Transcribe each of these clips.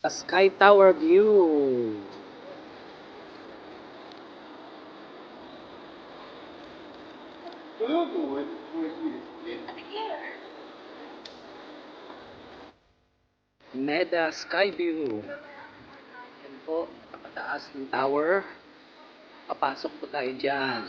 A sky tower view. Meda Sky View. Yan po, pataas ng tower. Papasok po tayo dyan.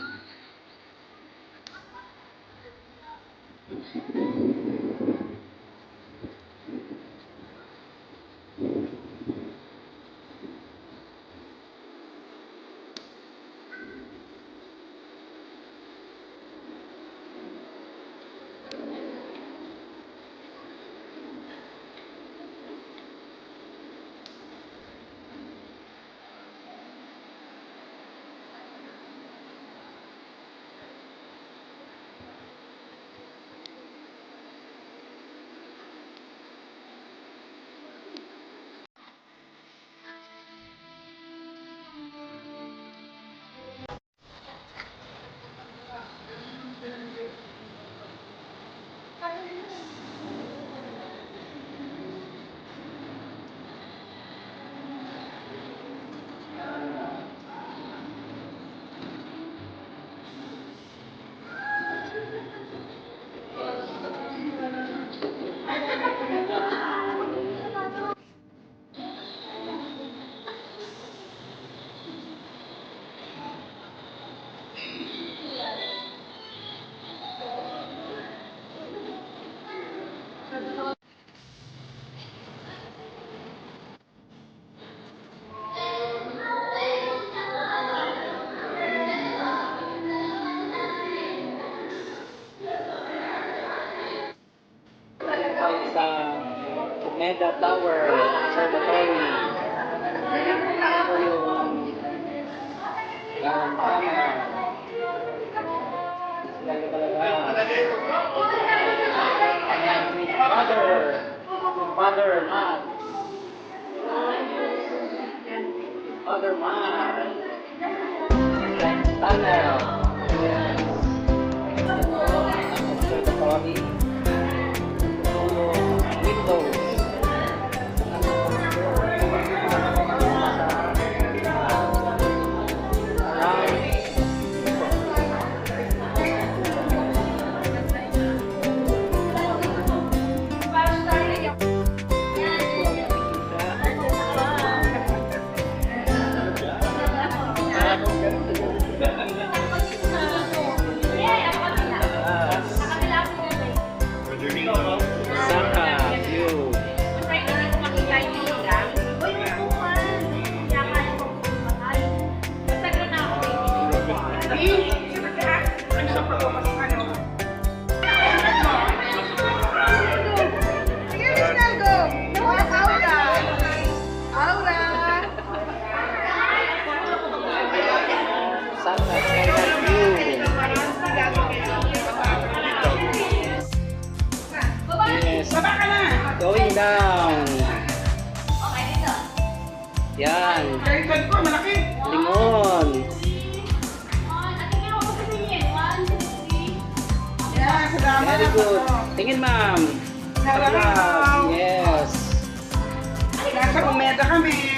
Sa Meda Tower Observatory. Ito yung Garantana. Sila yung talaga. Father Matt. Father Matt. Tunnel. Yes. Observatory. Going down. Okay, dito. Yan. Kailan ko, malaki. Lingon. Yan, salamat. Very good. Tingin, ma'am. Hello. Yes. Nasa Umeda kami.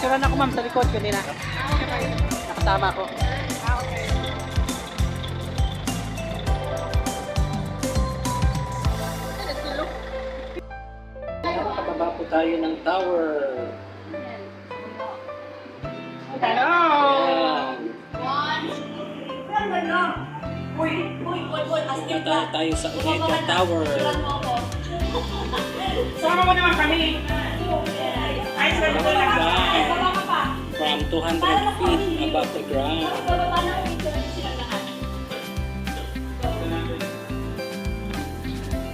Picturean ako, ma'am, sa likod kanina. Nakasama ko. Nakababa po tayo ng tower. Hello. Ayan. Punta tayo sa Omega Tower. Sama mo naman kami. Ay, salamat. From 200 feet above the ground.